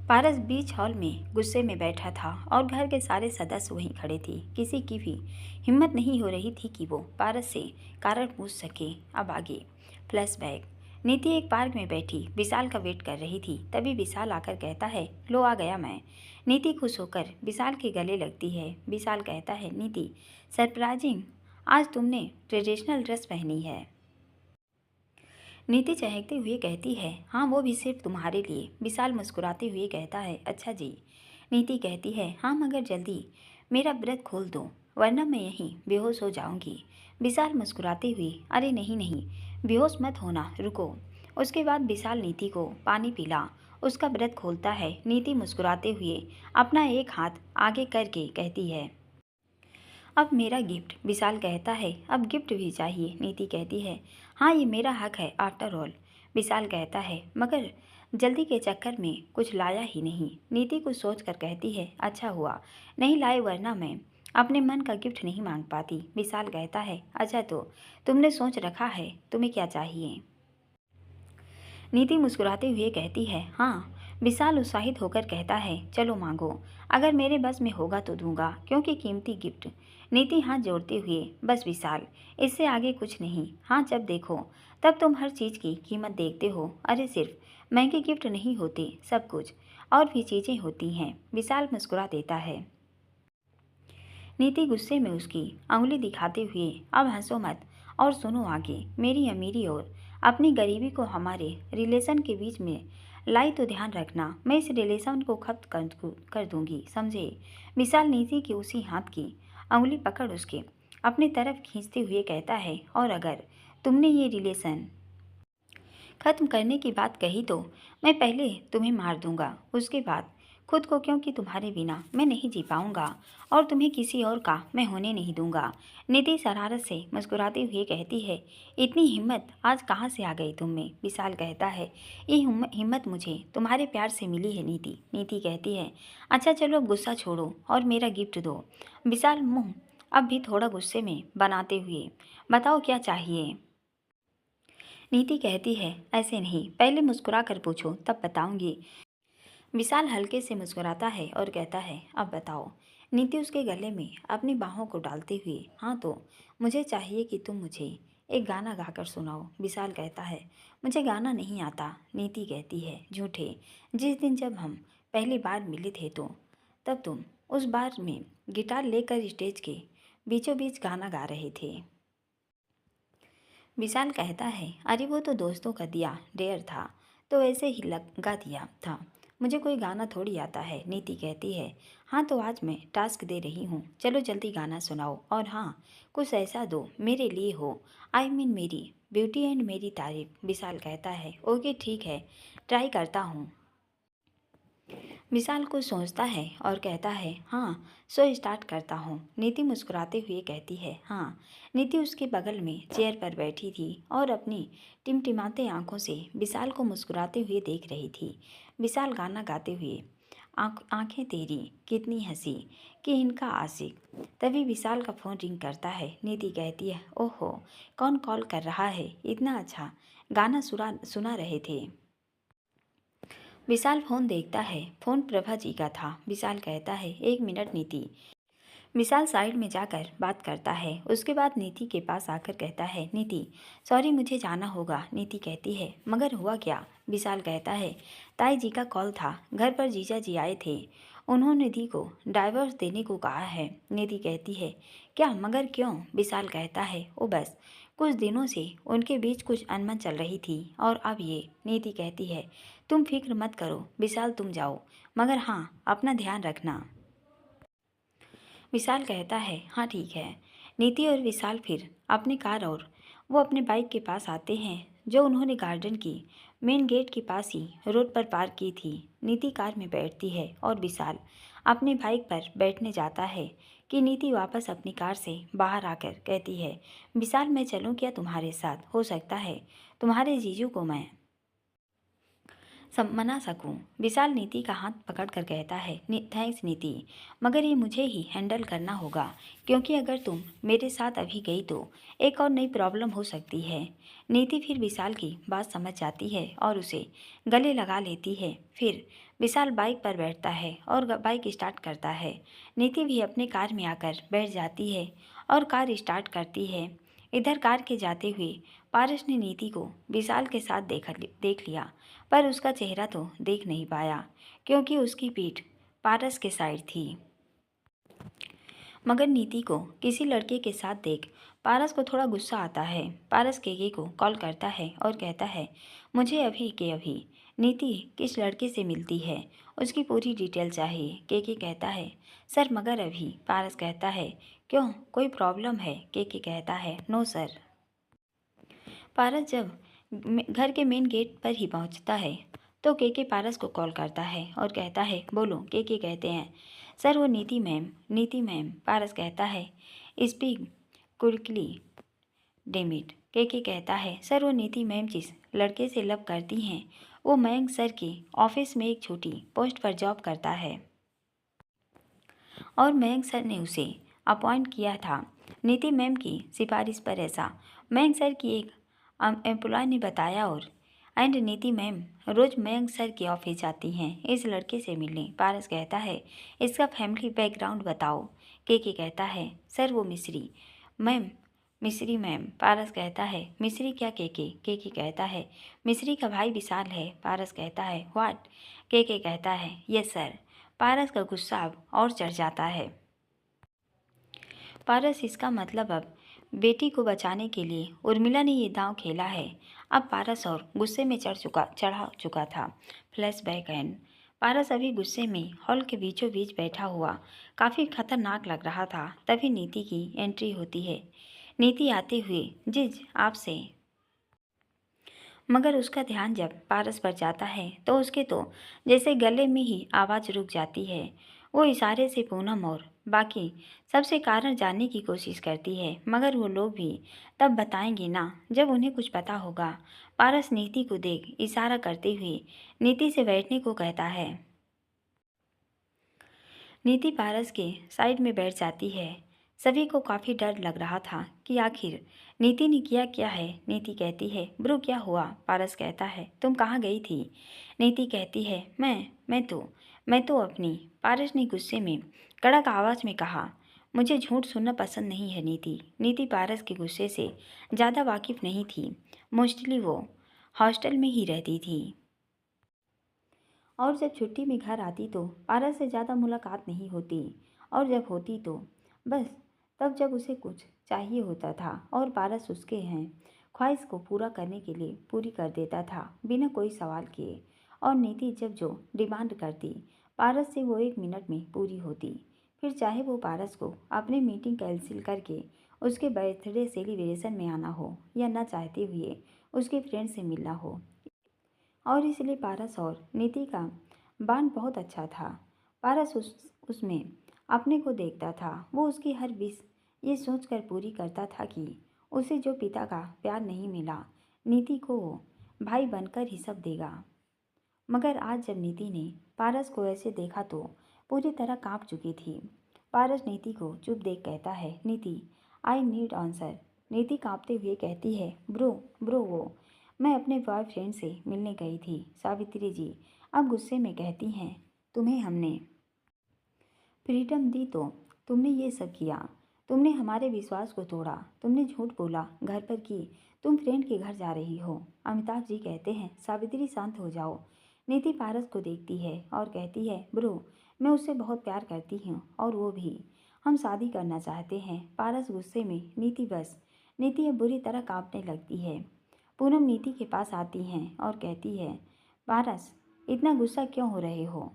पारस बीच hall में गुस्से में बैठा था और घर के सारे सदस्य वहीं खड़े थे। किसी की भी हिम्मत नहीं हो रही थी कि वो पारस से कारण पूछ सके। अब आगे फ्लैशबैक। नीति एक पार्क में बैठी विशाल का वेट कर रही थी। तभी विशाल आकर कहता है, लो आ गया मैं। नीति खुश होकर विशाल के गले लगती है। विशाल कहता है, नीति सरप्राइजिंग, आज तुमने ट्रेडिशनल ड्रेस पहनी है। नीति चहकते हुए कहती है, हाँ वो भी सिर्फ तुम्हारे लिए। विशाल मुस्कुराते हुए कहता है, अच्छा जी। नीति कहती है, हाँ मगर जल्दी मेरा व्रत खोल दो वरना मैं यहीं बेहोश हो जाऊंगी। विशाल मुस्कुराते हुए, अरे नहीं नहीं बेहोश मत होना, रुको। उसके बाद विशाल नीति को पानी पिला उसका व्रत खोलता है। नीति मुस्कुराते हुए अपना एक हाथ आगे करके कहती है, अब मेरा गिफ्ट। विशाल कहता है, अब गिफ्ट भी चाहिए। नीति कहती है, हाँ ये मेरा हक है आफ्टर ऑल। विशाल कहता है, मगर जल्दी के चक्कर में कुछ लाया ही नहीं। नीति कुछ सोच कर कहती है, अच्छा हुआ नहीं लाए वरना मैं अपने मन का गिफ्ट नहीं मांग पाती। विशाल कहता है, अच्छा तो तुमने सोच रखा है तुम्हें क्या चाहिए। नीति मुस्कुराते हुए कहती है, हाँ। विशाल उत्साहित होकर कहता है, चलो मांगो, अगर मेरे बस में होगा तो दूंगा क्योंकि कीमती गिफ्ट। नीति हाथ जोड़ते हुए, बस विशाल इससे आगे कुछ नहीं। हाँ जब देखो तब तुम हर चीज़ की कीमत देखते हो। अरे सिर्फ महंगे गिफ्ट नहीं होते, सब कुछ और भी चीज़ें होती हैं। विशाल मुस्कुरा देता है। नीति गुस्से में उसकी उंगली दिखाते हुए, अब हंसो मत और सुनो आगे। मेरी अमीरी और अपनी गरीबी को हमारे रिलेशन के बीच में लाई तो ध्यान रखना, मैं इस रिलेशन को खत्म कर दूंगी, समझे। विशाल नीति की उसी हाथ की उंगली पकड़ उसके अपनी तरफ खींचते हुए कहता है, और अगर तुमने ये रिलेशन खत्म करने की बात कही तो मैं पहले तुम्हें मार दूंगा, उसके बाद खुद को, क्योंकि तुम्हारे बिना मैं नहीं जी पाऊंगा और तुम्हें किसी और का मैं होने नहीं दूंगा। निधि शरारत से मुस्कुराते हुए कहती है, इतनी हिम्मत आज कहाँ से आ गई तुम में। विशाल कहता है, ये हिम्मत मुझे तुम्हारे प्यार से मिली है नीति। नीति कहती है, अच्छा चलो अब गुस्सा छोड़ो और मेरा गिफ्ट दो। विशाल मुँह अब भी थोड़ा गुस्से में बनाते हुए, बताओ क्या चाहिए। नीति कहती है, ऐसे नहीं, पहले मुस्कुरा कर पूछो तब बताऊंगी। विशाल हल्के से मुस्कुराता है और कहता है, अब बताओ। नीति उसके गले में अपनी बाहों को डालते हुए, हाँ तो मुझे चाहिए कि तुम मुझे एक गाना गाकर सुनाओ। विशाल कहता है, मुझे गाना नहीं आता। नीति कहती है, झूठे, जिस दिन जब हम पहली बार मिले थे तो तब तुम उस बार में गिटार लेकर स्टेज के बीचों बीच गाना गा रहे थे। विशाल कहता है, अरे वो तो दोस्तों का दिया डेयर था तो ऐसे ही लगा दिया था, मुझे कोई गाना थोड़ी आता है। नीति कहती है, हाँ तो आज मैं टास्क दे रही हूँ, चलो जल्दी गाना सुनाओ और हाँ कुछ ऐसा दो मेरे लिए हो, आई मीन मेरी ब्यूटी एंड मेरी तारीफ। विशाल कहता है, ओके ठीक है, ट्राई करता हूँ। विशाल कुछ सोचता है और कहता है, हाँ सो स्टार्ट करता हूँ। नीति मुस्कुराते हुए कहती है, हाँ। नीति उसके बगल में चेयर पर बैठी थी और अपनी टिमटिमाते आंखों से विशाल को मुस्कुराते हुए देख रही थी। विशाल गाना गाते हुए, आंखें तेरी कितनी हंसी कि इनका आशिक। तभी विशाल का फ़ोन रिंग करता है। नीति कहती है, ओहो कौन कॉल कर रहा है, इतना अच्छा गाना सुना रहे थे। विशाल फोन देखता है, फोन प्रभा जी का था। विशाल कहता है, एक मिनट नीति। विशाल साइड में जाकर बात करता है। उसके बाद नीति के पास आकर कहता है, नीति सॉरी मुझे जाना होगा। नीति कहती है, मगर हुआ क्या। विशाल कहता है, ताई जी का कॉल था, घर पर जीजा जी आए थे, उन्होंने निधि को डाइवोर्स देने को कहा है। निधि कहती है, क्या मगर क्यों। विशाल कहता है, ओ बस कुछ दिनों से उनके बीच कुछ अनबन चल रही थी और अब ये। नीति कहती है, तुम फिक्र मत करो विशाल, तुम जाओ, मगर हाँ अपना ध्यान रखना। विशाल कहता है, हाँ ठीक है। नीति और विशाल फिर अपनी कार और वो अपने बाइक के पास आते हैं जो उन्होंने गार्डन की मेन गेट के पास ही रोड पर पार्क की थी। नीति कार में बैठती है और विशाल अपने बाइक पर बैठने जाता है कि नीति वापस अपनी कार से बाहर आकर कहती है, विशाल मैं चलूँ क्या तुम्हारे साथ, हो सकता है तुम्हारे जीजू को मैं मना सकूं। विशाल नीति का हाथ पकड़कर कहता है, थैंक्स नीति, मगर ये मुझे ही हैंडल करना होगा क्योंकि अगर तुम मेरे साथ अभी गई तो एक और नई प्रॉब्लम हो सकती है। नीति फिर विशाल की बात समझ जाती है और उसे गले लगा लेती है। फिर विशाल बाइक पर बैठता है और बाइक स्टार्ट करता है। नीति भी अपने कार में आकर बैठ जाती है और कार स्टार्ट करती है। इधर कार के जाते हुए पारस ने नीति को विशाल के साथ देख लिया, पर उसका चेहरा तो देख नहीं पाया क्योंकि उसकी पीठ पारस के साइड थी। मगर नीति को किसी लड़के के साथ देख पारस को थोड़ा गुस्सा आता है। पारस केके को कॉल करता है और कहता है, मुझे अभी के अभी नीति किस लड़के से मिलती है, उसकी पूरी डिटेल चाहिए। केके कहता है, सर मगर अभी। पारस कहता है, क्यों, कोई प्रॉब्लम है? केके कहता है, नो सर। पारस जब घर के मेन गेट पर ही पहुंचता है तो केके पारस को कॉल करता है और कहता है, बोलो। केके कहते हैं, सर वो नीति मैम। नीति मैम। पारस कहता है, स्पीक क्विकली डेमिट। केके कहता है, सर वो नीति मैम जिस लड़के से लव करती हैं वो मयंक सर के ऑफिस में एक छोटी पोस्ट पर जॉब करता है और मयंक सर ने उसे अपॉइंट किया था नीति मैम की सिफारिश पर। ऐसा मयंक सर की एक एम्प्लॉय ने बताया और नीति मैम रोज मयंक सर के ऑफिस जाती हैं इस लड़के से मिलने। पारस कहता है, इसका फैमिली बैकग्राउंड बताओ। केके कहता है, सर वो मिस्री मैम। मिस्री मैम। पारस कहता है, मिस्री क्या? केके कहता है, मिस्री का भाई विशाल है। पारस कहता है, व्हाट? केके कहता है, यस सर। पारस का गुस्सा अब और चढ़ जाता है। पारस, इसका मतलब अब बेटी को बचाने के लिए उर्मिला ने ये दांव खेला है। अब पारस और गुस्से में चढ़ा चुका था। फ्लैशबैक एंड पारस अभी गुस्से में हॉल के बीचों बीच बैठा हुआ काफ़ी खतरनाक लग रहा था। तभी नीति की एंट्री होती है। नीति आते हुए, जिज आपसे। मगर उसका ध्यान जब पारस पर जाता है तो उसके तो जैसे गले में ही आवाज़ रुक जाती है। वो इशारे से पूनम और बाकी सबसे कारण जानने की कोशिश करती है, मगर वो लोग भी तब बताएंगे ना जब उन्हें कुछ पता होगा। पारस नीति को देख इशारा करते हुए नीति से बैठने को कहता है। नीति पारस के साइड में बैठ जाती है। सभी को काफ़ी डर लग रहा था कि आखिर नीति ने किया क्या है। नीति कहती है, ब्रो क्या हुआ? पारस कहता है, तुम कहाँ गई थी? नीति कहती है, मैं तो अपनी। पारस ने गुस्से में कड़क आवाज़ में कहा, मुझे झूठ सुनना पसंद नहीं है नीति। नीति पारस के गुस्से से ज़्यादा वाकिफ़ नहीं थी। मोस्टली वो हॉस्टल में ही रहती थी और जब छुट्टी में घर आती तो पारस से ज़्यादा मुलाकात नहीं होती, और जब होती तो बस तब जब उसे कुछ चाहिए होता था और पारस उसके हैं ख्वाहिश को पूरा करने के लिए पूरी कर देता था बिना कोई सवाल किए। और नीति जब जो डिमांड करती पारस से वो 1 मिनट में पूरी होती। फिर चाहे वो पारस को अपनी मीटिंग कैंसिल करके उसके बर्थडे सेलिब्रेशन में आना हो या न चाहते हुए उसके फ्रेंड से मिलना हो। और इसलिए पारस और नीति का बॉन्ड बहुत अच्छा था। पारस उसमें अपने को देखता था। वो उसकी हर विश ये सोचकर पूरी करता था कि उसे जो पिता का प्यार नहीं मिला, नीति को वो भाई बनकर ही सब देगा। मगर आज जब नीति ने पारस को ऐसे देखा तो पूरी तरह कांप चुकी थी। पारस नीति को चुप देख कहता है, नीति आई नीड आंसर। नीति कांपते हुए कहती है, ब्रो वो मैं अपने बॉयफ्रेंड से मिलने गई थी। सावित्री जी अब गुस्से में कहती हैं, तुम्हें हमने फ्रीडम दी तो तुमने ये सब किया। तुमने हमारे विश्वास को तोड़ा। तुमने झूठ बोला घर पर कि तुम फ्रेंड के घर जा रही हो। अमिताभ जी कहते हैं, सावित्री शांत हो जाओ। नीति पारस को देखती है और कहती है, ब्रो मैं उससे बहुत प्यार करती हूँ और वो भी। हम शादी करना चाहते हैं। पारस गुस्से में, नीति अब बुरी तरह कांपने लगती है। पूनम नीति के पास आती हैं और कहती है, पारस इतना गुस्सा क्यों हो रहे हो?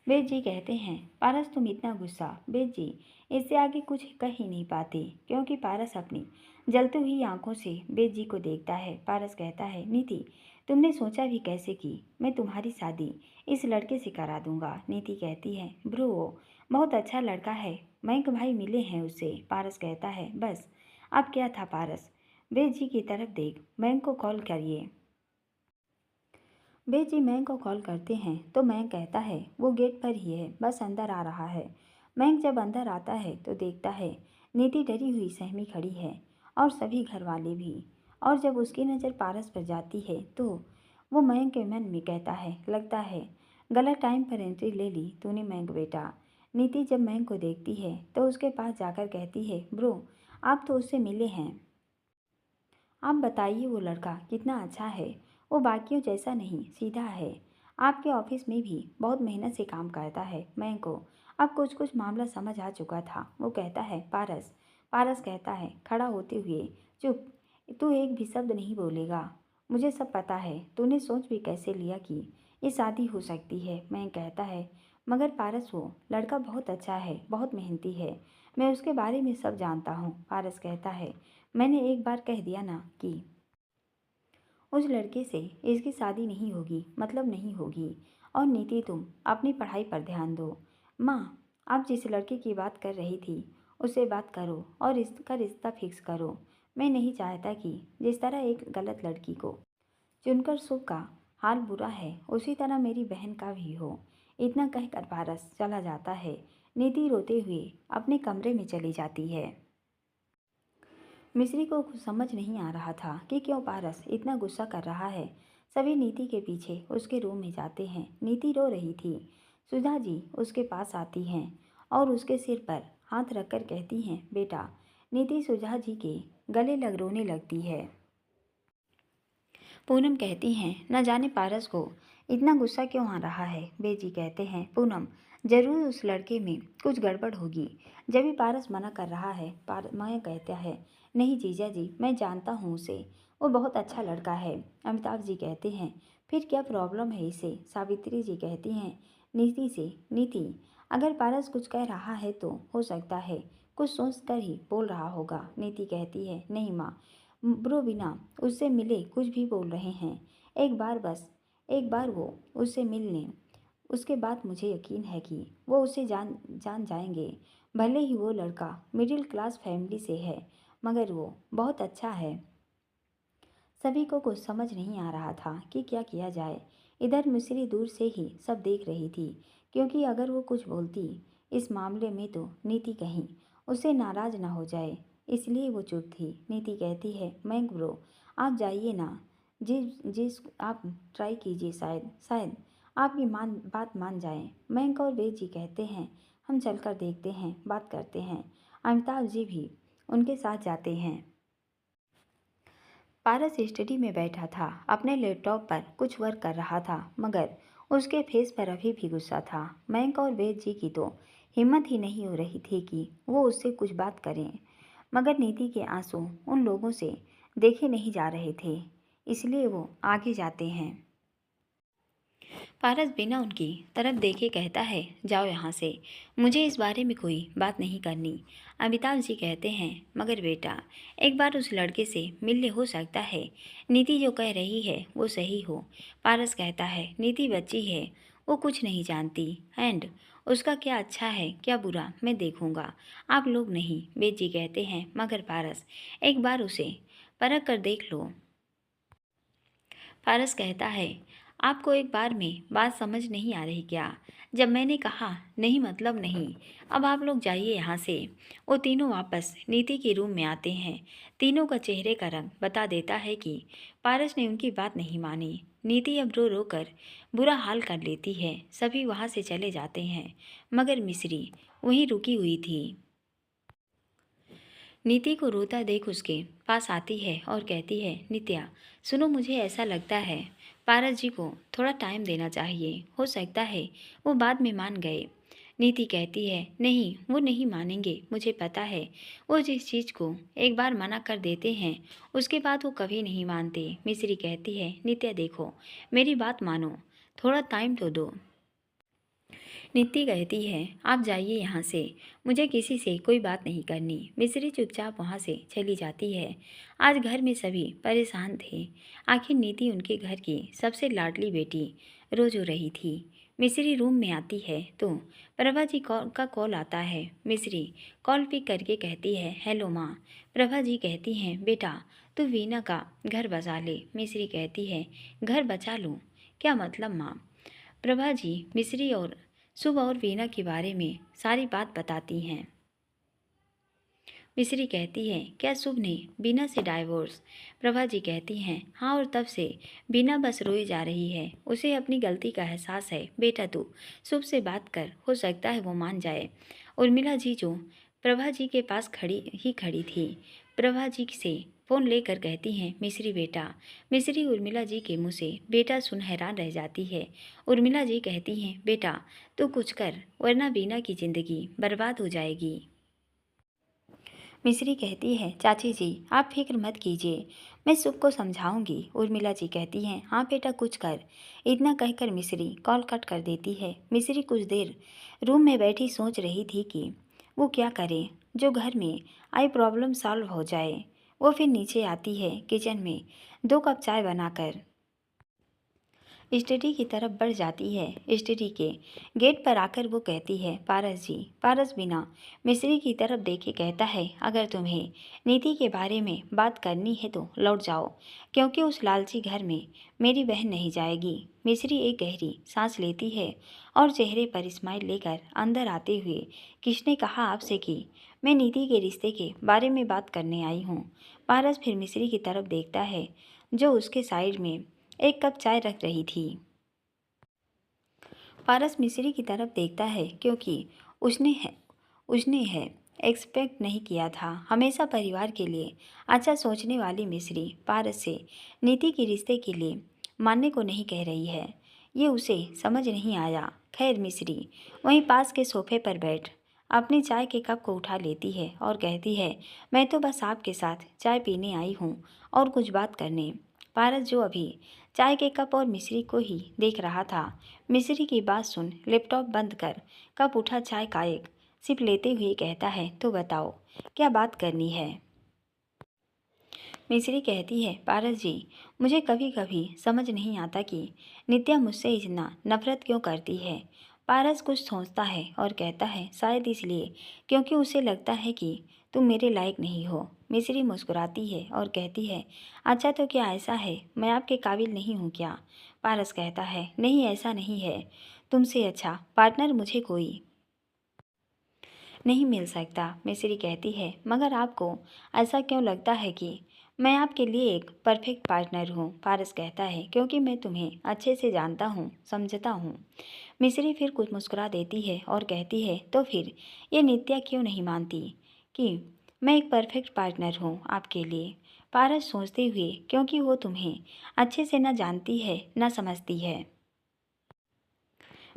वेद जी कहते हैं, पारस तुम इतना गुस्सा। वेद जी इससे आगे कुछ कह ही नहीं पाते क्योंकि पारस अपनी जलती हुई आंखों से वेद जी को देखता है। पारस कहता है, नीति तुमने सोचा भी कैसे कि मैं तुम्हारी शादी इस लड़के से करा दूंगा? नीति कहती है, ब्रो वो बहुत अच्छा लड़का है। मयंक भाई मिले हैं उससे। पारस कहता है, बस अब क्या था पारस? वेद जी की तरफ देख, मयंक को कॉल करिए। वेद जी मयंक को कॉल करते हैं तो मयंक कहता है, वो गेट पर ही है, बस अंदर आ रहा है। मयंक जब अंदर आता है तो देखता है नीति डरी हुई सहमी खड़ी है और सभी घर वाले भी। और जब उसकी नज़र पारस पर जाती है तो वो मयंक के मन में कहता है, लगता है गलत टाइम पर एंट्री ले ली तूने मयंक बेटा। नीति जब मयंक को देखती है तो उसके पास जाकर कहती है, ब्रो आप तो उससे मिले हैं, आप बताइए वो लड़का कितना अच्छा है। वो बाकियों जैसा नहीं, सीधा है। आपके ऑफिस में भी बहुत मेहनत से काम करता है। मयंक को अब कुछ कुछ मामला समझ आ चुका था। वो कहता है, पारस। पारस कहता है खड़ा होते हुए, चुप, तू एक भी शब्द नहीं बोलेगा। मुझे सब पता है। तूने सोच भी कैसे लिया कि ये शादी हो सकती है। मयंक कहता है, मगर पारस वो लड़का बहुत अच्छा है, बहुत मेहनती है। मैं उसके बारे में सब जानता हूँ। पारस कहता है, मैंने एक बार कह दिया ना कि उस लड़के से इसकी शादी नहीं होगी, मतलब नहीं होगी। और नीति तुम अपनी पढ़ाई पर ध्यान दो। माँ, आप जिस लड़के की बात कर रही थी उससे बात करो और इसका रिश्ता फिक्स करो। मैं नहीं चाहता कि जिस तरह एक गलत लड़की को चुनकर शुभ का हाल बुरा है उसी तरह मेरी बहन का भी हो। इतना कहकर पारस चला जाता है। नीति रोते हुए अपने कमरे में चली जाती है। मिश्री को कुछ समझ नहीं आ रहा था कि क्यों पारस इतना गुस्सा कर रहा है। सभी नीति के पीछे उसके रूम में जाते हैं। नीति रो रही थी। सुधा जी उसके पास आती हैं और उसके सिर पर हाथ रखकर कहती हैं, बेटा। नीति सुधा जी के गले लग रोने लगती है। पूनम कहती हैं, न जाने पारस को इतना गुस्सा क्यों आ रहा है। बेजी कहते हैं, पूनम जरूर उस लड़के में कुछ गड़बड़ होगी, जब भी पारस मना कर रहा है। माया कहता है, नहीं जीजा जी, मैं जानता हूँ उसे, वो बहुत अच्छा लड़का है। अमिताभ जी कहते हैं, फिर क्या प्रॉब्लम है इसे। सावित्री जी कहती हैं नीति से, नीति अगर पारस कुछ कह रहा है तो हो सकता है कुछ सोच कर ही बोल रहा होगा। नीति कहती है, नहीं माँ, ब्रो बिना उससे मिले कुछ भी बोल रहे हैं। एक बार बस, एक बार वो उससे मिल लें, उसके बाद मुझे यकीन है कि वो उसे जान जान जाएंगे। भले ही वो लड़का मिडिल क्लास फैमिली से है, मगर वो बहुत अच्छा है। सभी को कुछ समझ नहीं आ रहा था कि क्या किया जाए। इधर मिश्री दूर से ही सब देख रही थी, क्योंकि अगर वो कुछ बोलती इस मामले में तो नीति कहीं उससे नाराज ना हो जाए, इसलिए वो चुप थी। नीति कहती है, मयंक ब्रो आप जाइए ना, जिस आप ट्राई कीजिए, शायद शायद आपकी बात मान जाए। मयंक और वेद जी कहते हैं, हम चलकर देखते हैं, बात करते हैं। अमिताभ जी भी उनके साथ जाते हैं। पारस स्टडी में बैठा था, अपने लैपटॉप पर कुछ वर्क कर रहा था, मगर उसके फेस पर अभी भी गुस्सा था। मयंक और वेद जी की तो हिम्मत ही नहीं हो रही थी कि वो उससे कुछ बात करें, मगर नीति के आंसू उन लोगों से देखे नहीं जा रहे थे, इसलिए वो आगे जाते हैं। पारस बिना उनकी तरफ देखे कहता है, जाओ यहाँ से, मुझे इस बारे में कोई बात नहीं करनी। अमिताभ जी कहते हैं, मगर बेटा एक बार उस लड़के से मिलने हो सकता है, नीति जो कह रही है वो सही हो। पारस कहता है, नीति बच्ची है, वो कुछ नहीं जानती, एंड उसका क्या अच्छा है क्या बुरा मैं देखूंगा, आप लोग नहीं। वेद जी कहते हैं, मगर पारस एक बार उसे परख कर देख लो। पारस कहता है, आपको एक बार में बात समझ नहीं आ रही क्या? जब मैंने कहा नहीं मतलब नहीं, अब आप लोग जाइए यहाँ से। वो तीनों वापस नीति के रूम में आते हैं। तीनों का चेहरे का रंग बता देता है कि पारस ने उनकी बात नहीं मानी। नीति अब रो रो कर बुरा हाल कर लेती है। सभी वहाँ से चले जाते हैं, मगर मिश्री वहीं रुकी हुई थी। नीति को रोता देख उसके पास आती है और कहती है, नित्या सुनो, मुझे ऐसा लगता है पारस जी को थोड़ा टाइम देना चाहिए, हो सकता है वो बाद में मान गए। नीति कहती है, नहीं वो नहीं मानेंगे, मुझे पता है। वो जिस चीज़ को एक बार मना कर देते हैं उसके बाद वो कभी नहीं मानते। मिश्री कहती है, नित्या देखो मेरी बात मानो, थोड़ा टाइम तो दो। नीति कहती है, आप जाइए यहाँ से, मुझे किसी से कोई बात नहीं करनी। मिश्री चुपचाप वहाँ से चली जाती है। आज घर में सभी परेशान थे। आखिर नीति उनके घर की सबसे लाडली बेटी रोज हो रही थी। मिश्री रूम में आती है तो प्रभा जी का कॉल आता है। मिश्री कॉल पिक करके कहती है, हेलो माँ। प्रभा जी कहती हैं, बेटा तू वीना का घर बचा ले। मिश्री कहती है, घर बचा लूँ, क्या मतलब माँ? प्रभा जी मिश्री और शुभ और वीना के बारे में सारी बात बताती हैं। मिश्री कहती है, क्या शुभ ने बीना से डाइवोर्स? प्रभा जी कहती हैं, हाँ, और तब से बीना बस रोई जा रही है। उसे अपनी गलती का एहसास है। बेटा तू शुभ से बात कर, हो सकता है वो मान जाए। उर्मिला जी जो प्रभा जी के पास खड़ी थी, प्रभा जी से फ़ोन लेकर कहती हैं, मिश्री बेटा। मिश्री उर्मिला जी के मुँह से बेटा सुन हैरान रह जाती है। उर्मिला जी कहती हैं, बेटा तू कुछ कर, वरना बीना की ज़िंदगी बर्बाद हो जाएगी। मिश्री कहती है, चाची जी आप फिक्र मत कीजिए, मैं सुख को समझाऊंगी। उर्मिला जी कहती हैं, हाँ बेटा कुछ कर। इतना कहकर मिश्री कॉल कट कर देती है। मिश्री कुछ देर रूम में बैठी सोच रही थी कि वो क्या करे जो घर में आई प्रॉब्लम सॉल्व हो जाए। वो फिर नीचे आती है, किचन में 2 कप चाय बनाकर स्टडी की तरफ बढ़ जाती है। स्टडी के गेट पर आकर वो कहती है, पारस जी। पारस बिना मिश्री की तरफ देखे कहता है, अगर तुम्हें नीति के बारे में बात करनी है तो लौट जाओ, क्योंकि उस लालची घर में मेरी बहन नहीं जाएगी। मिश्री एक गहरी सांस लेती है और चेहरे पर स्माइल लेकर अंदर आते हुए, किसने कहा आपसे कि मैं नीति के रिश्ते के बारे में बात करने आई हूँ? पारस फिर मिश्री की तरफ देखता है, जो उसके साइड में एक कप चाय रख रही थी। पारस मिश्री की तरफ देखता है, क्योंकि उसने एक्सपेक्ट नहीं किया था। हमेशा परिवार के लिए अच्छा सोचने वाली मिश्री पारस से नीति के रिश्ते के लिए मानने को नहीं कह रही है। ये उसे समझ नहीं आया। खैर मिश्री वहीं पास के सोफे पर बैठ अपनी चाय के कप को उठा लेती है और कहती है, मैं तो बस आपके साथ चाय पीने आई हूँ और कुछ बात करने। पारस जो अभी चाय के कप और मिश्री को ही देख रहा था, मिश्री की बात सुन लैपटॉप बंद कर कप उठा चाय का एक सिप लेते हुए कहता है, तो बताओ क्या बात करनी है? मिश्री कहती है, पारस जी मुझे कभी कभी समझ नहीं आता कि नित्या मुझसे इतना नफरत क्यों करती है। पारस कुछ सोचता है और कहता है, शायद इसलिए क्योंकि उसे लगता है कि तुम मेरे लायक नहीं हो। मिश्री मुस्कुराती है और कहती है, अच्छा तो क्या ऐसा है, मैं आपके काबिल नहीं हूँ क्या? पारस कहता है, नहीं ऐसा नहीं है, तुमसे अच्छा पार्टनर मुझे कोई नहीं मिल सकता। मिश्री कहती है, मगर आपको ऐसा क्यों लगता है कि मैं आपके लिए एक परफेक्ट पार्टनर हूँ? पारस कहता है, क्योंकि मैं तुम्हें अच्छे से जानता हूँ, समझता हूँ। मिश्री फिर कुछ मुस्कुरा देती है और कहती है, तो फिर ये नित्या क्यों नहीं मानती कि मैं एक परफेक्ट पार्टनर हूँ आपके लिए? पारस सोचते हुए, क्योंकि वो तुम्हें अच्छे से न जानती है न समझती है।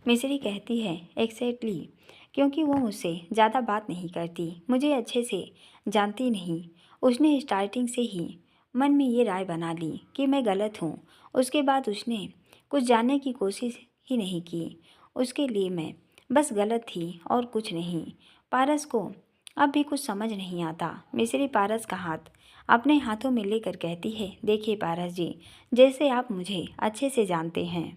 मिश्री कहती है, एक्जैक्टली, क्योंकि वो मुझसे ज़्यादा बात नहीं करती, मुझे अच्छे से जानती नहीं। उसने स्टार्टिंग से ही मन में ये राय बना ली कि मैं गलत हूँ। उसके बाद उसने कुछ जानने की कोशिश ही नहीं की। उसके लिए मैं बस गलत थी और कुछ नहीं। पारस को अब भी कुछ समझ नहीं आता। मिश्री पारस का हाथ अपने हाथों में लेकर कहती है, देखिए पारस जी, जैसे आप मुझे अच्छे से जानते हैं,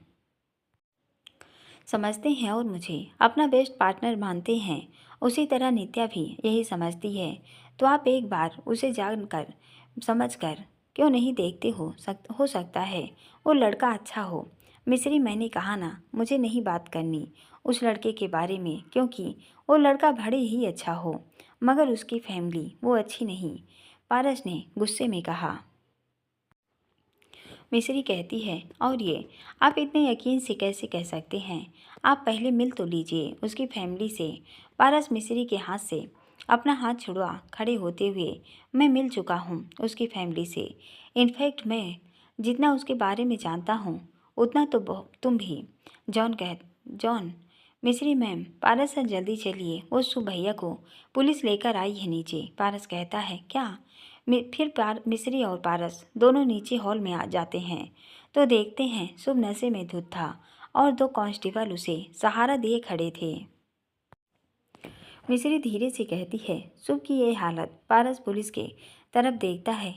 समझते हैं और मुझे अपना बेस्ट पार्टनर मानते हैं, उसी तरह नित्या भी यही समझती है। तो आप एक बार उसे जानकर समझकर क्यों नहीं देखते? हो सकता है वो लड़का अच्छा हो। मिश्री, मैंने कहा ना, मुझे नहीं बात करनी उस लड़के के बारे में, क्योंकि वो लड़का भले ही अच्छा हो मगर उसकी फैमिली वो अच्छी नहीं। पारस ने गुस्से में कहा। मिश्री कहती है, और ये आप इतने यकीन से कैसे कह सकते हैं? आप पहले मिल तो लीजिए उसकी फैमिली से। पारस मिश्री के हाथ से अपना हाथ छुड़वा खड़े होते हुए, मैं मिल चुका हूँ उसकी फैमिली से। इनफैक्ट मैं जितना उसके बारे में जानता हूँ उतना तो तुम भी। जॉन। मिश्री, मैम पारस सर जल्दी चलिए, वो शुभ भैया को पुलिस लेकर आई है नीचे। पारस कहता है, क्या? फिर मिश्री और पारस दोनों नीचे हॉल में आ जाते हैं तो देखते हैं शुभ नशे में धुत था और 2 कांस्टेबल उसे सहारा दिए खड़े थे। मिश्री धीरे से कहती है, शुभ की ये हालत? पारस पुलिस के तरफ देखता है।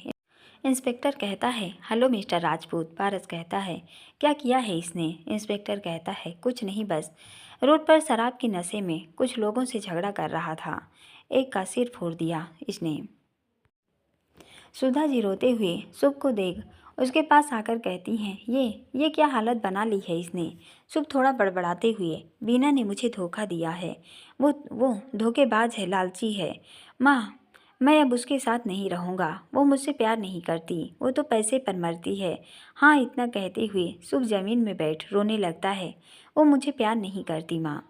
इंस्पेक्टर कहता है, हेलो मिस्टर राजपूत। पारस कहता है, क्या किया है इसने? इंस्पेक्टर कहता है, कुछ नहीं, बस रोड पर शराब के नशे में कुछ लोगों से झगड़ा कर रहा था, एक का सिर फोड़ दिया इसने। सुधा जी रोते हुए शुभ को देख उसके पास आकर कहती हैं, ये क्या हालत बना ली है इसने? शुभ थोड़ा बड़बड़ाते हुए, बीना ने मुझे धोखा दिया है, वो धोखेबाज है, लालची है। माँ मैं अब उसके साथ नहीं रहूँगा। वो मुझसे प्यार नहीं करती, वो तो पैसे पर मरती है। हाँ, इतना कहते हुए शुभ ज़मीन में बैठ रोने लगता है। वो मुझे प्यार नहीं करती माँ।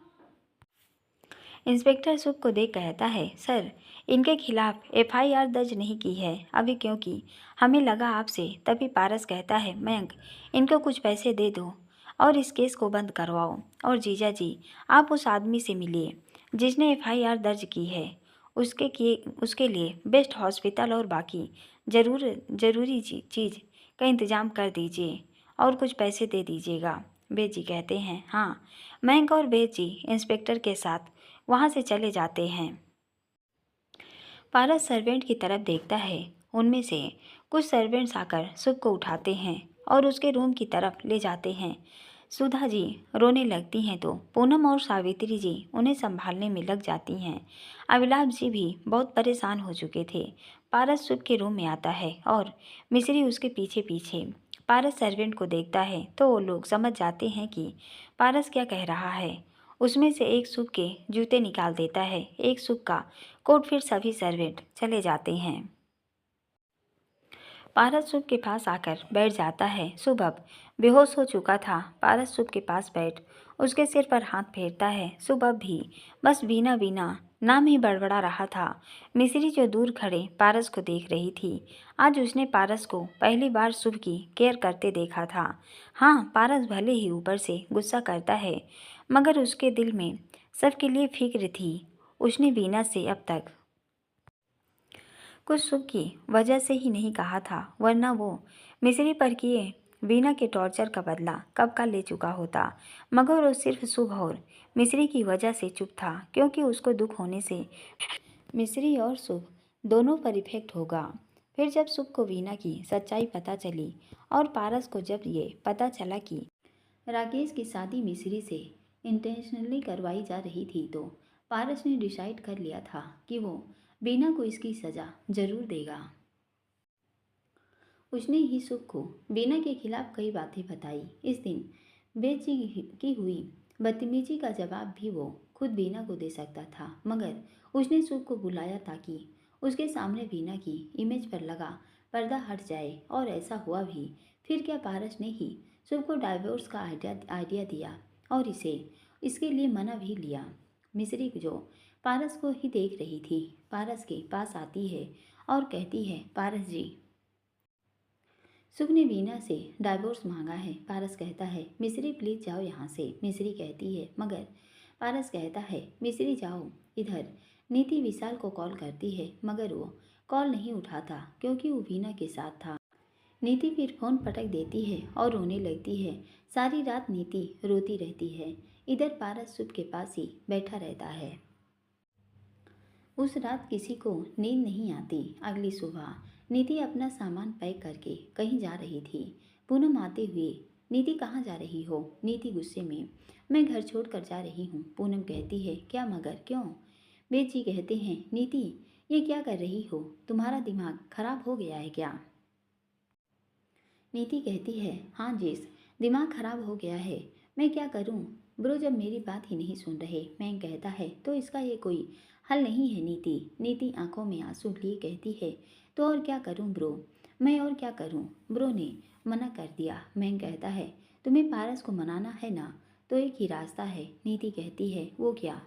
इंस्पेक्टर शुभ को देख कहता है, सर, इनके खिलाफ एफआईआर दर्ज नहीं की है अभी, क्योंकि हमें लगा आपसे। तभी पारस कहता है, मयंक, इनको कुछ पैसे दे दो और इस केस को बंद करवाओ। और जीजा जी, आप उस आदमी से मिलिए जिसने एफआईआर दर्ज की है। उसके लिए बेस्ट हॉस्पिटल और बाकी ज़रूरी चीज़ का इंतज़ाम कर दीजिए और कुछ पैसे दे दीजिएगा। बेद जी कहते हैं, हाँ। मयंक और बेद जी इंस्पेक्टर के साथ वहाँ से चले जाते हैं। पारस सर्वेंट की तरफ देखता है। उनमें से कुछ सर्वेंट्स आकर शुभ को उठाते हैं और उसके रूम की तरफ ले जाते हैं। सुधा जी रोने लगती हैं तो पूनम और सावित्री जी उन्हें संभालने में लग जाती हैं। अभिलाष जी भी बहुत परेशान हो चुके थे। पारस शुभ के रूम में आता है और मिश्री उसके पीछे पीछे। पारस सर्वेंट को देखता है तो वो लोग समझ जाते हैं कि पारस क्या कह रहा है। उसमें से एक शुभ के जूते निकाल देता है, एक शुभ का कोट। फिर सभी सर्वेंट चले जाते हैं। पारस शुभ के पास आकर बैठ जाता है। शुभ अब बेहोश हो चुका था। पारस शुभ के पास बैठ उसके सिर पर हाथ फेरता है। शुभ अब भी बस बीना बीना नाम ही बड़बड़ा रहा था। मिश्री जो दूर खड़े पारस को देख रही थी, आज उसने पारस को पहली बार शुभ की केयर करते देखा था। हाँ, पारस भले ही ऊपर से गुस्सा करता है, मगर उसके दिल में सबके लिए फिक्र थी। उसने बीना से अब तक कुछ शुभ की वजह से ही नहीं कहा था, वरना वो मिश्री पर किए वीना के टॉर्चर का बदला कब का ले चुका होता। मगर वो सिर्फ शुभ और मिश्री की वजह से चुप था, क्योंकि उसको दुख होने से मिश्री और शुभ दोनों पर इफेक्ट होगा। फिर जब शुभ को वीना की सच्चाई पता चली और पारस को जब ये पता चला कि राकेश की शादी मिश्री से इंटेंशनली करवाई जा रही थी, तो पारस ने डिसाइड कर लिया था कि वो बीना को इसकी सज़ा ज़रूर देगा। उसने ही शुभ को बीना के खिलाफ कई बातें बताई। इस दिन बेची की हुई बदतमीजी का जवाब भी वो खुद बीना को दे सकता था, मगर उसने शुभ को बुलाया ताकि उसके सामने बीना की इमेज पर लगा पर्दा हट जाए, और ऐसा हुआ भी। फिर क्या पारस ने ही शुभ को डाइवोर्स का आइडिया दिया और इसके लिए मना भी लिया। मिश्री जो पारस को ही देख रही थी, पारस के पास आती है और कहती है, पारस जी, शुभ ने वीना से डाइवोर्स मांगा है। पारस कहता है, मिश्री प्लीज जाओ यहाँ से। मिश्री कहती है, मगर पारस कहता है, मिश्री जाओ। इधर नीति विशाल को कॉल करती है, मगर वो कॉल नहीं उठाता क्योंकि वो वीना के साथ था। नीति फिर फोन पटक देती है और रोने लगती है। सारी रात नीति रोती रहती है। इधर पारस शुभ के पास ही बैठा रहता है। उस रात किसी को नींद नहीं आती। अगली सुबह नीति अपना सामान पैक करके कहीं जा रही थी। पूनम आते हुए, नीति कहाँ जा रही हो? नीति गुस्से में, मैं घर छोड़कर जा रही हूँ। पूनम कहती है, क्या मगर क्यों? बेद जी कहते हैं, नीति ये क्या कर रही हो? तुम्हारा दिमाग खराब हो गया है क्या? नीति कहती है, हाँ जेस, दिमाग खराब हो गया है। मैं क्या करूँ? ब्रो जब मेरी बात ही नहीं सुन रहे, मैं कहता है तो इसका ये कोई हल नहीं है नीति। नीति आंखों में आंसू लिए कहती है, तो और क्या करूँ ब्रो? मैं और क्या करूँ? ब्रो ने मना कर दिया। मैं कहता है, तुम्हें पारस को मनाना है ना, तो एक ही रास्ता है। नीति कहती है, वो क्या?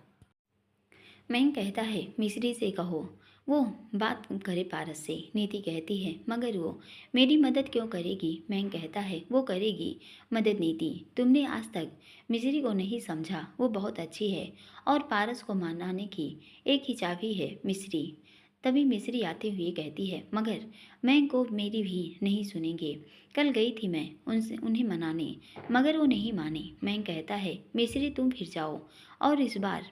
मैं कहता है, मिश्री से कहो वो बात करे पारस से। नीति कहती है, मगर वो मेरी मदद क्यों करेगी? मैं कहता है, वो करेगी मदद नीति। तुमने आज तक मिश्री को नहीं समझा, वो बहुत अच्छी है और पारस को मनाने की एक ही चाबी है मिश्री। तभी मिश्री आते हुए कहती है, मगर मैं को मेरी भी नहीं सुनेंगे। कल गई थी मैं उन्हें मनाने, मगर वो नहीं माने। मैं कहता है, मिश्री तुम फिर जाओ और इस बार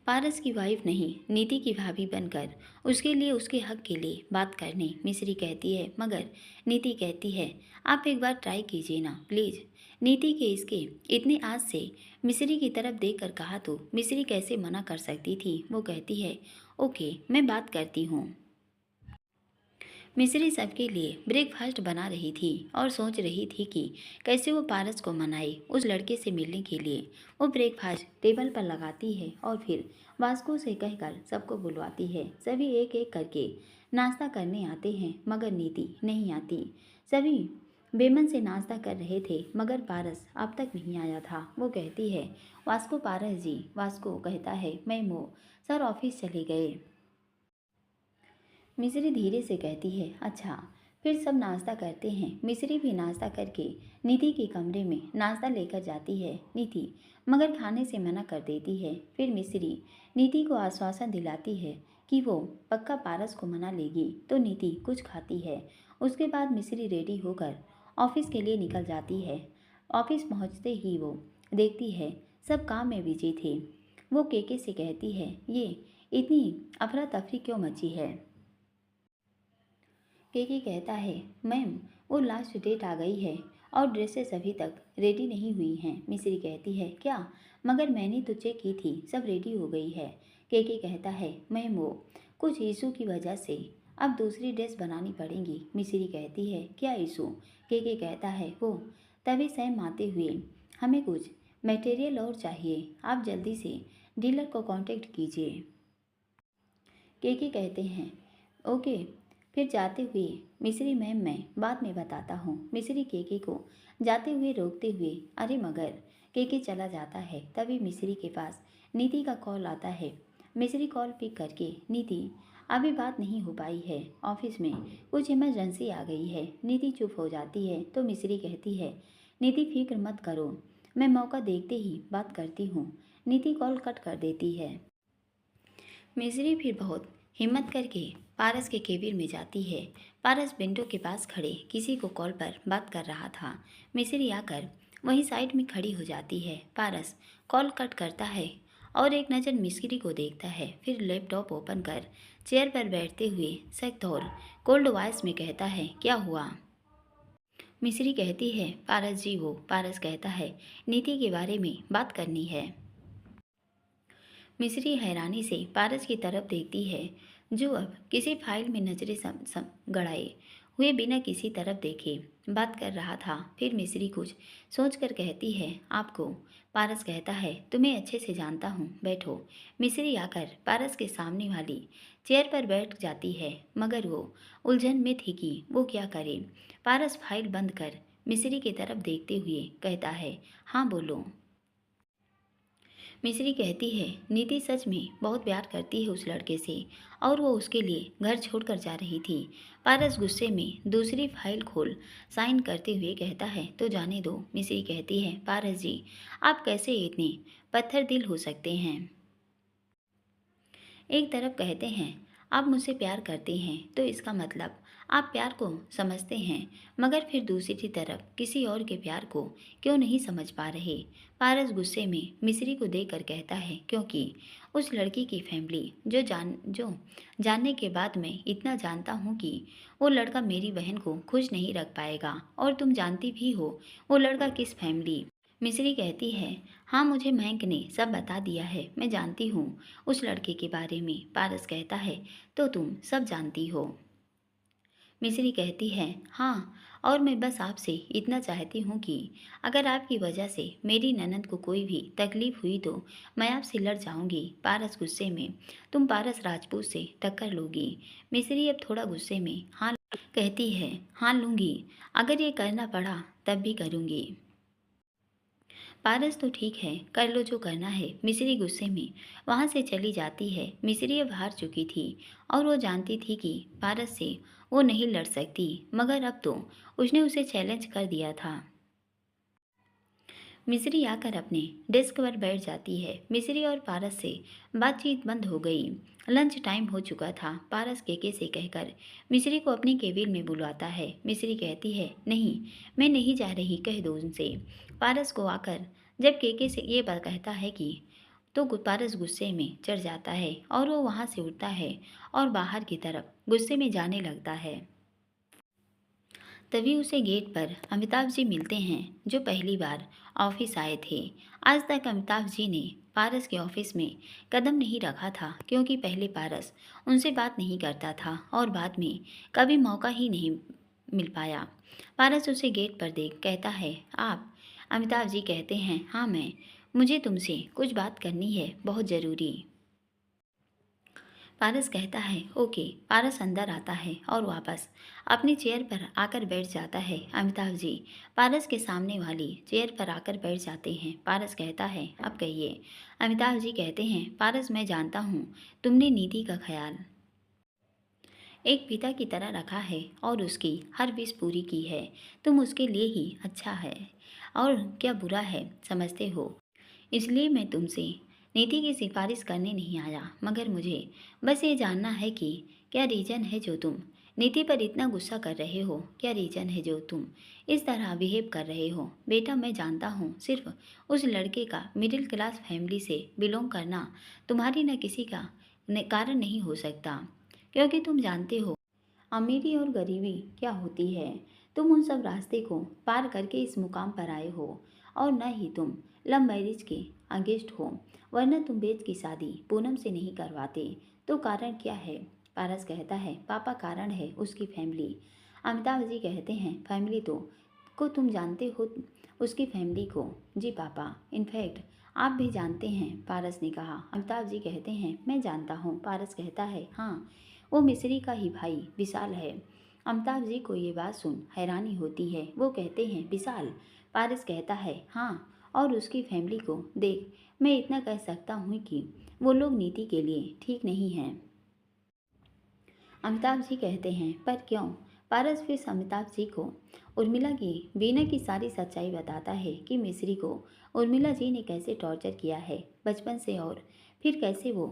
पारस की वाइफ नहीं, नीति की भाभी बनकर उसके लिए, उसके हक के लिए बात करने। मिश्री कहती है, मगर नीति कहती है, आप एक बार ट्राई कीजिए ना प्लीज़। नीति के इसके इतने आज से मिश्री की तरफ देखकर कहा तो मिश्री कैसे मना कर सकती थी। वो कहती है, ओके मैं बात करती हूँ। मिस्री सबके लिए ब्रेकफास्ट बना रही थी और सोच रही थी कि कैसे वो पारस को मनाए उस लड़के से मिलने के लिए। वो ब्रेकफास्ट टेबल पर लगाती है और फिर वास्को से कहकर सबको बुलवाती है। सभी एक एक करके नाश्ता करने आते हैं मगर नीति नहीं आती। सभी बेमन से नाश्ता कर रहे थे मगर पारस अब तक नहीं आया था। वो कहती है, वास्को पारस जी। वास्को कहता है, मैं मो सर ऑफिस चले गए। मिस्री धीरे से कहती है, अच्छा। फिर सब नाश्ता करते हैं। मिस्री भी नाश्ता करके नीति के कमरे में नाश्ता लेकर जाती है। नीति मगर खाने से मना कर देती है। फिर मिस्री नीति को आश्वासन दिलाती है कि वो पक्का पारस को मना लेगी तो नीति कुछ खाती है। उसके बाद मिस्री रेडी होकर ऑफिस के लिए निकल जाती है। ऑफिस पहुंचते ही वो देखती है सब काम में बिजी थे। वो केके से कहती है, ये इतनी अफरा तफरी क्यों मची है। केके कहता है, मैम वो लास्ट डेट आ गई है और ड्रेसेस अभी तक रेडी नहीं हुई हैं। मिस्री कहती है, क्या? मगर मैंने तो चेक की थी, सब रेडी हो गई है। केके कहता है, मैम वो कुछ इशू की वजह से अब दूसरी ड्रेस बनानी पड़ेगी। मिस्री कहती है, क्या इशू? केके कहता है, वो तभी सैम आते हुए हमें कुछ मटेरियल और चाहिए, आप जल्दी से डीलर को कांटेक्ट कीजिए। केके कहते हैं, ओके। फिर जाते हुए, मिस्री मैम मैं बाद में बताता हूँ। मिस्री केके को जाते हुए रोकते हुए, अरे मगर। केके चला जाता है। तभी मिस्री के पास नीति का कॉल आता है। मिस्री कॉल पिक करके, नीति अभी बात नहीं हो पाई है, ऑफिस में कुछ इमरजेंसी आ गई है। नीति चुप हो जाती है तो मिस्री कहती है, नीति फिक्र मत करो, मैं मौका देखते ही बात करती हूँ। नीति कॉल कट कर देती है। मिस्री फिर बहुत हिम्मत करके पारस के केबिन में जाती है। पारस विंडो के पास खड़े किसी को कॉल पर बात कर रहा था। मिस्री आकर वहीं साइड में खड़ी हो जाती है। पारस कॉल कट करता है और एक नज़र मिस्री को देखता है। फिर लैपटॉप ओपन कर चेयर पर बैठते हुए सख्त और कोल्ड वॉइस में कहता है, क्या हुआ? मिस्री कहती है, पारस जी वो। पारस कहता है, नीति के बारे में बात करनी है। मिस्री हैरानी से पारस की तरफ देखती है जो अब किसी फाइल में नजरें गड़ाए हुए बिना किसी तरफ देखे बात कर रहा था। फिर मिस्री कुछ सोचकर कहती है, आपको? पारस कहता है, तुम्हें अच्छे से जानता हूँ, बैठो। मिस्री आकर पारस के सामने वाली चेयर पर बैठ जाती है मगर वो उलझन में थी कि वो क्या करे। पारस फाइल बंद कर मिस्री की तरफ देखते हुए कहता है, हाँ बोलो। मिस्री कहती है, नीति सच में बहुत प्यार करती है उस लड़के से और वो उसके लिए घर छोड़कर जा रही थी। पारस गुस्से में दूसरी फाइल खोल साइन करते हुए कहता है, तो जाने दो। मिस्री कहती है, पारस जी आप कैसे इतने पत्थर दिल हो सकते हैं? एक तरफ कहते हैं आप मुझसे प्यार करते हैं तो इसका मतलब आप प्यार को समझते हैं, मगर फिर दूसरी तरफ किसी और के प्यार को क्यों नहीं समझ पा रहे? पारस गुस्से में मिस्री को देखकर कहता है, क्योंकि उस लड़की की फैमिली जो जानने के बाद मैं इतना जानता हूँ कि वो लड़का मेरी बहन को खुश नहीं रख पाएगा, और तुम जानती भी हो वो लड़का किस फैमिली। मिस्री कहती है, हाँ मुझे महक ने सब बता दिया है, मैं जानती हूँ उस लड़के के बारे में। पारस कहता है, तो तुम सब जानती हो? मिस्री कहती है, हाँ, और मैं बस आपसे इतना चाहती हूँ कि अगर आपकी वजह से मेरी ननद को कोई भी तकलीफ हुई तो मैं आपसे लड़ जाऊंगी। पारस गुस्से में, तुम पारस राजपूत से टक्कर लोगी? मिस्री अब थोड़ा गुस्से में हाँ कहती है, हाँ लूँगी, अगर ये करना पड़ा तब भी करूँगी। पारस तो ठीक है, कर लो जो करना है। मिस्री गुस्से में वहाँ से चली जाती है। मिस्री अब हार चुकी थी और वो जानती थी कि पारस से वो नहीं लड़ सकती, मगर अब तो उसने उसे चैलेंज कर दिया था। मिस्री आकर अपने डेस्क पर बैठ जाती है। मिस्री और पारस से बातचीत बंद हो गई। लंच टाइम हो चुका था। पारस केके से कहकर मिस्री को अपने केबिन में बुलवाता है। मिस्री कहती है, नहीं मैं नहीं जा रही, कह दो उनसे। पारस को आकर जब केके से ये बात कहता है कि तो पारस गुस्से में चढ़ जाता है और वो वहाँ से उठता है और बाहर की तरफ गुस्से में जाने लगता है। तभी उसे गेट पर अमिताभ जी मिलते हैं जो पहली बार ऑफिस आए थे। आज तक अमिताभ जी ने पारस के ऑफिस में कदम नहीं रखा था, क्योंकि पहले पारस उनसे बात नहीं करता था और बाद में कभी मौका ही नहीं मिल पाया। पारस उसे गेट पर देख कहता है, आप? अमिताभ जी कहते हैं, हाँ मैं। मुझे तुमसे कुछ बात करनी है, बहुत ज़रूरी। पारस कहता है, ओके। पारस अंदर आता है और वापस अपनी चेयर पर आकर बैठ जाता है। अमिताभ जी पारस के सामने वाली चेयर पर आकर बैठ जाते हैं। पारस कहता है, अब कहिए। अमिताभ जी कहते हैं, पारस मैं जानता हूँ तुमने नीति का ख्याल एक पिता की तरह रखा है और उसकी हर विश पूरी की है। तुम उसके लिए ही अच्छा है और क्या बुरा है समझते हो। इसलिए मैं तुमसे नीति की सिफारिश करने नहीं आया, मगर मुझे बस ये जानना है कि क्या रीज़न है जो तुम नीति पर इतना गुस्सा कर रहे हो। क्या रीज़न है जो तुम इस तरह बिहेव कर रहे हो। बेटा मैं जानता हूँ सिर्फ उस लड़के का मिडिल क्लास फैमिली से बिलोंग करना तुम्हारी न किसी का कारण नहीं हो सकता, क्योंकि तुम जानते हो अमीरी और गरीबी क्या होती है। तुम उन सब रास्ते को पार करके इस मुकाम पर आए हो और न ही तुम लव मैरिज के अगेंस्ट हो, वरना तुम बेच की शादी पूनम से नहीं करवाते। तो कारण क्या है। पारस कहता है, पापा कारण है उसकी फैमिली। अमिताभ जी कहते हैं, फैमिली तो को तुम जानते हो उसकी फैमिली को। जी पापा, इनफैक्ट आप भी जानते हैं, पारस ने कहा। अमिताभ जी कहते हैं, मैं जानता हूँ। पारस कहता है, हाँ वो मिस्री का ही भाई विशाल है। अमिताभ जी को ये बात सुन हैरानी होती है। वो कहते हैं, विशाल? पारस कहता है, हाँ, और उसकी फैमिली को देख मैं इतना कह सकता हूँ कि वो लोग नीति के लिए ठीक नहीं हैं। अमिताभ जी कहते हैं, पर क्यों? पारस फिर अमिताभ जी को उर्मिला की वीना की सारी सच्चाई बताता है कि मिस्री को उर्मिला जी ने कैसे टॉर्चर किया है बचपन से, और फिर कैसे वो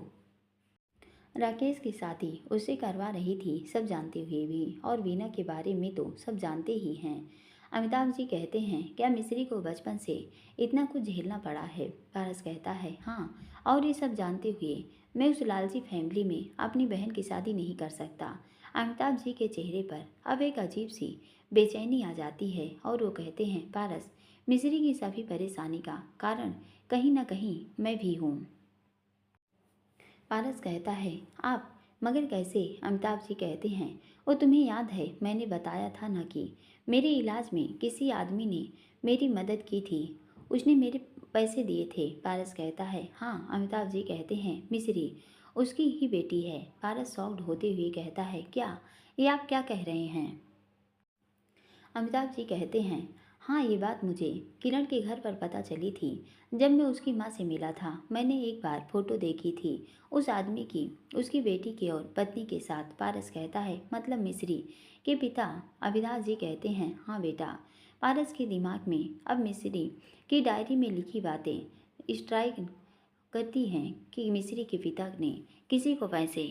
राकेश की शादी उससे करवा रही थी, सब जानते हुए भी। और वीना के बारे में तो सब जानते ही हैं। अमिताभ जी कहते हैं, क्या मिस्री को बचपन से इतना कुछ झेलना पड़ा है। पारस कहता है, हाँ, और ये सब जानते हुए मैं उस लालची फैमिली में अपनी बहन की शादी नहीं कर सकता। अमिताभ जी के चेहरे पर अब एक अजीब सी बेचैनी आ जाती है और वो कहते हैं, पारस, मिस्री की सभी परेशानी का कारण कहीं ना कहीं मैं भी हूँ। पारस कहता है, आप? मगर कैसे? अमिताभ जी कहते हैं, वो तुम्हें याद है मैंने बताया था ना कि मेरे इलाज में किसी आदमी ने मेरी मदद की थी, उसने मेरे पैसे दिए थे। पारस कहता है, हाँ। अमिताभ जी कहते हैं, मिस्री उसकी ही बेटी है। पारस शॉक्ड होते हुए कहता है, क्या? ये आप क्या कह रहे हैं। अमिताभ जी कहते हैं, हाँ, ये बात मुझे किरण के घर पर पता चली थी जब मैं उसकी माँ से मिला था। मैंने एक बार फोटो देखी थी उस आदमी की उसकी बेटी के और पत्नी के साथ। पारस कहता है, मतलब मिस्री के पिता? अविनाश जी कहते हैं, हाँ बेटा। पारस के दिमाग में अब मिस्री की डायरी में लिखी बातें स्ट्राइक करती हैं कि मिस्री के पिता ने किसी को पैसे।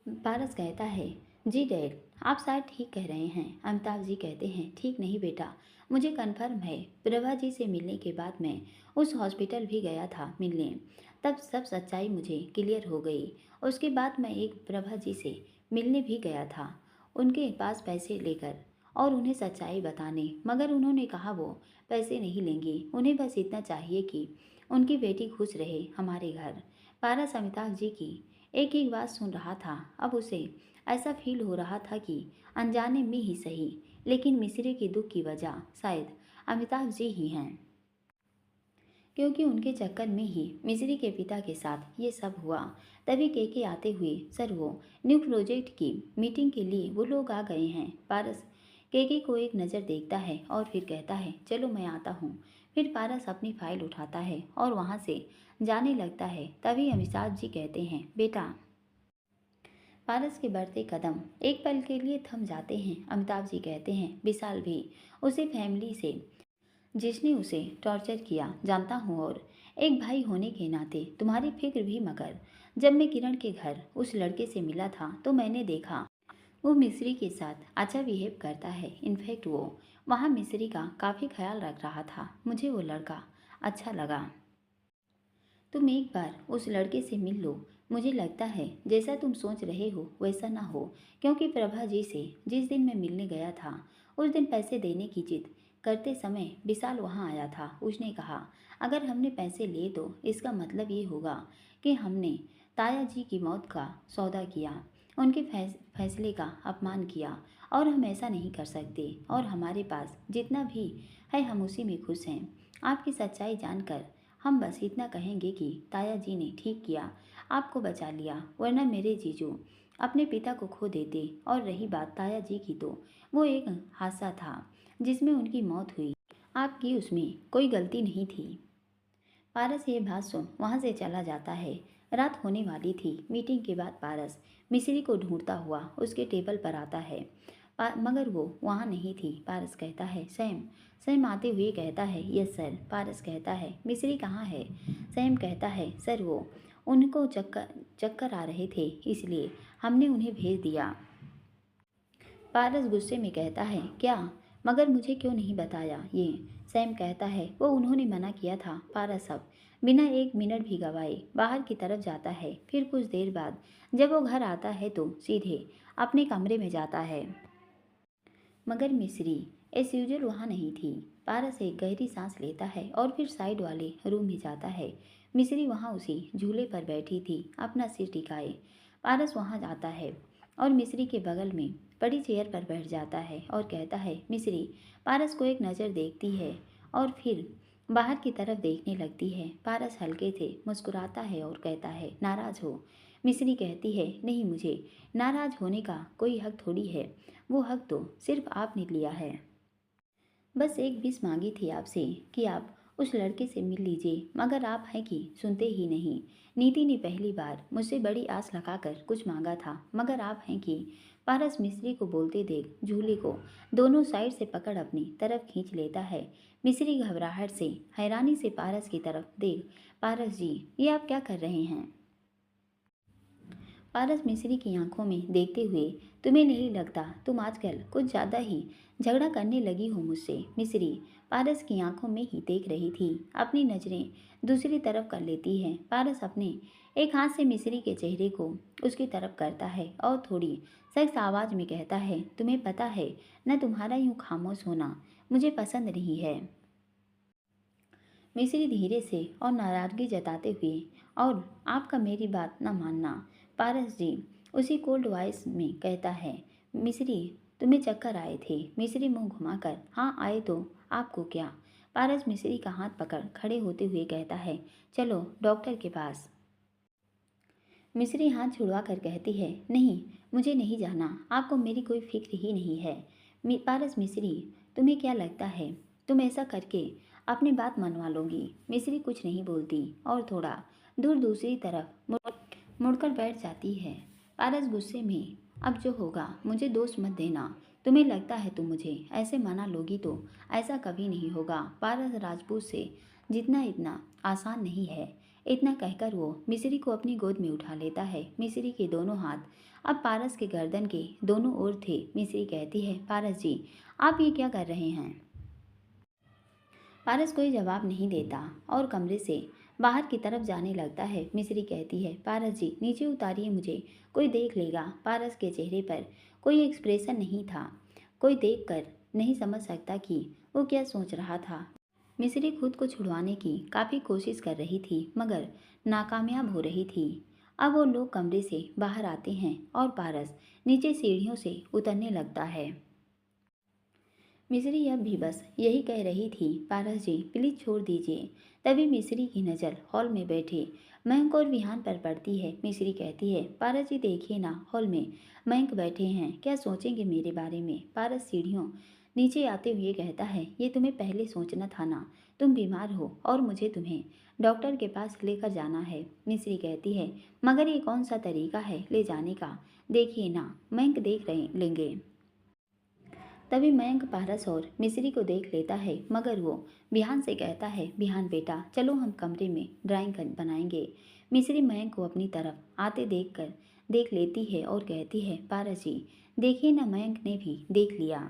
पारस कहता है, जी डैड, आप शायद ठीक कह रहे हैं। अमिताभ जी कहते हैं, ठीक नहीं बेटा, मुझे कन्फर्म है। प्रभा जी से मिलने के बाद मैं उस हॉस्पिटल भी गया था मिलने, तब सब सच्चाई मुझे क्लियर हो गई। उसके बाद मैं एक प्रभा जी से मिलने भी गया था उनके पास पैसे लेकर और उन्हें सच्चाई बताने, मगर उन्होंने कहा वो पैसे नहीं लेंगी, उन्हें बस इतना चाहिए कि उनकी बेटी खुश रहे हमारे घर। पारस अमिताभ जी की एक एक बात सुन रहा था। अब उसे ऐसा फील हो रहा था कि अनजाने में ही सही, लेकिन मिस्री के दुख की वजह शायद अमिताभ जी ही हैं, क्योंकि उनके चक्कर में ही मिस्री के पिता के साथ ये सब हुआ। तभी केके आते हुए, सर वो न्यू प्रोजेक्ट की मीटिंग के लिए वो लोग आ गए हैं। पारस केके को एक नज़र देखता है और फिर कहता है, चलो मैं आता हूँ। फिर पारस अपनी फाइल उठाता है और वहाँ से जाने लगता है। तभी अमिताभ जी कहते हैं, बेटा। पारस के बढ़ते कदम एक पल के लिए थम जाते हैं। अमिताभ जी कहते हैं, विशाल भी उसी फैमिली से जिसने उसे टॉर्चर किया जानता हूँ, और एक भाई होने के नाते तुम्हारी फिक्र भी। मगर जब मैं किरण के घर उस लड़के से मिला था तो मैंने देखा वो मिस्री के साथ अच्छा बिहेव करता है। इनफैक्ट वो वहाँ मिस्री का काफ़ी ख्याल रख रहा था। मुझे वो लड़का अच्छा लगा। तुम एक बार उस लड़के से मिल लो। मुझे लगता है जैसा तुम सोच रहे हो वैसा ना हो, क्योंकि प्रभा जी से जिस दिन मैं मिलने गया था उस दिन पैसे देने की जिद करते समय विशाल वहाँ आया था। उसने कहा, अगर हमने पैसे लिए तो इसका मतलब ये होगा कि हमने ताया जी की मौत का सौदा किया, उनके फैसले का अपमान किया, और हम ऐसा नहीं कर सकते। और हमारे पास जितना भी है हम उसी में खुश हैं। आपकी सच्चाई जानकर हम बस इतना कहेंगे कि ताया जी ने ठीक किया, आपको बचा लिया, वरना मेरे जीजू अपने पिता को खो देते। और रही बात ताया जी की, तो वो एक हादसा था जिसमें उनकी मौत हुई, आपकी उसमें कोई गलती नहीं थी। पारस ये बात सुन वहाँ से चला जाता है। रात होने वाली थी। मीटिंग के बाद पारस मिस्री को ढूंढता हुआ उसके टेबल पर आता है, मगर वो वहाँ नहीं थी। पारस कहता है, सैम। सैम आते हुए कहता है, यस सर। पारस कहता है, मिस्री कहाँ है? सैम कहता है, सर वो उनको चक्कर चक्कर आ रहे थे, इसलिए हमने उन्हें भेज दिया। पारस गुस्से में कहता है, क्या? मगर मुझे क्यों नहीं बताया ये? सैम कहता है, वो उन्होंने मना किया था। पारस अब बिना एक मिनट भी गवाए बाहर की तरफ जाता है। फिर कुछ देर बाद जब वो घर आता है तो सीधे अपने कमरे में जाता है, मगर मिस्री एस यूजुअल वहाँ नहीं थी। पारस एक गहरी सांस लेता है और फिर साइड वाले रूम में जाता है। मिस्री वहाँ उसी झूले पर बैठी थी, अपना सिर टिकाए। पारस वहाँ जाता है और मिस्री के बगल में बड़ी चेयर पर बैठ जाता है और कहता है, मिस्री पारस को एक नज़र देखती है और फिर बाहर की तरफ देखने लगती है। पारस हल्के से मुस्कुराता है और कहता है, नाराज़ हो? मिस्री कहती है, नहीं, मुझे नाराज़ होने का कोई हक थोड़ी है, वो हक तो सिर्फ आपने लिया है। बस एक विश मांगी थी आपसे कि आप उस लड़के से मिल लीजिए, मगर आप हैं कि सुनते ही नहीं। नीति ने पहली बार मुझसे बड़ी आस लगाकर कुछ मांगा था, मगर आप हैं कि। पारस मिस्री को बोलते देख झूले को दोनों साइड से पकड़ अपनी तरफ खींच लेता है। मिस्री घबराहट से हैरानी से पारस की तरफ देख, पारस जी, ये आप क्या कर रहे हैं? पारस मिस्री की आंखों में देखते हुए, तुम्हें नहीं लगता तुम आजकल कुछ ज़्यादा ही झगड़ा करने लगी हो मुझसे? मिस्री पारस की आंखों में ही देख रही थी। अपनी नज़रें दूसरी तरफ कर लेती है। पारस अपने एक हाथ से मिस्री के चेहरे को उसकी तरफ करता है और थोड़ी सख्त आवाज़ में कहता है, तुम्हें पता है न, तुम्हारा यूँ खामोश होना मुझे पसंद नहीं है। मिस्री धीरे से और नाराज़गी जताते हुए, और आपका मेरी बात न मानना। पारस जी उसी कोल्ड वॉइस में कहता है, मिस्री तुम्हें चक्कर आए थे? मिस्री मुंह घुमाकर, हाँ आए तो आपको क्या? पारस मिस्री का हाथ पकड़ खड़े होते हुए कहता है, चलो डॉक्टर के पास। मिस्री हाथ छुड़वा कर कहती है, नहीं, मुझे नहीं जाना, आपको मेरी कोई फिक्र ही नहीं है। पारस मिस्री, तुम्हें क्या लगता है तुम ऐसा करके अपनी बात मनवा लोगी? मिस्री कुछ नहीं बोलती और थोड़ा दूर दूसरी तरफ मुड़कर बैठ जाती है। पारस गुस्से में, अब जो होगा मुझे दोष मत देना। तुम्हें लगता है तुम मुझे ऐसे मना लोगी, तो ऐसा कभी नहीं होगा। पारस राजपूत से जितना इतना आसान नहीं है। इतना कहकर वो मिस्री को अपनी गोद में उठा लेता है। मिस्री के दोनों हाथ अब पारस के गर्दन के दोनों ओर थे। मिस्री कहती है, पारस जी, आप ये क्या कर रहे हैं? पारस कोई जवाब नहीं देता और कमरे से बाहर की तरफ जाने लगता है। मिस्री कहती है, पारस जी नीचे उतारिए, मुझे कोई देख लेगा। पारस के चेहरे पर कोई एक्सप्रेशन नहीं था। कोई देखकर नहीं समझ सकता कि वो क्या सोच रहा था। मिस्री खुद को छुड़वाने की काफ़ी कोशिश कर रही थी, मगर नाकामयाब हो रही थी। अब वो लोग कमरे से बाहर आते हैं और पारस नीचे सीढ़ियों से उतरने लगता है। मिस्री अब भी बस यही कह रही थी, पारस जी प्लीज़ छोड़ दीजिए। तभी मिस्री की नज़र हॉल में बैठे मयंक और विहान पर पड़ती है। मिस्री कहती है, पारस जी देखिए ना, हॉल में मयंक बैठे हैं, क्या सोचेंगे मेरे बारे में? पारस सीढ़ियों नीचे आते हुए कहता है, ये तुम्हें पहले सोचना था ना, तुम बीमार हो और मुझे तुम्हें डॉक्टर के पास लेकर जाना है। मिस्री कहती है, मगर ये कौन सा तरीका है ले जाने का? देखिए ना, मयंक देख रहे लेंगे। तभी मयंक पारस और मिस्री को देख लेता है, मगर वो बिहान से कहता है, बिहान बेटा चलो हम कमरे में ड्राइंग बनाएंगे। मिस्री मयंक को अपनी तरफ आते देख लेती है और कहती है, पारस जी देखिए ना, मयंक ने भी देख लिया।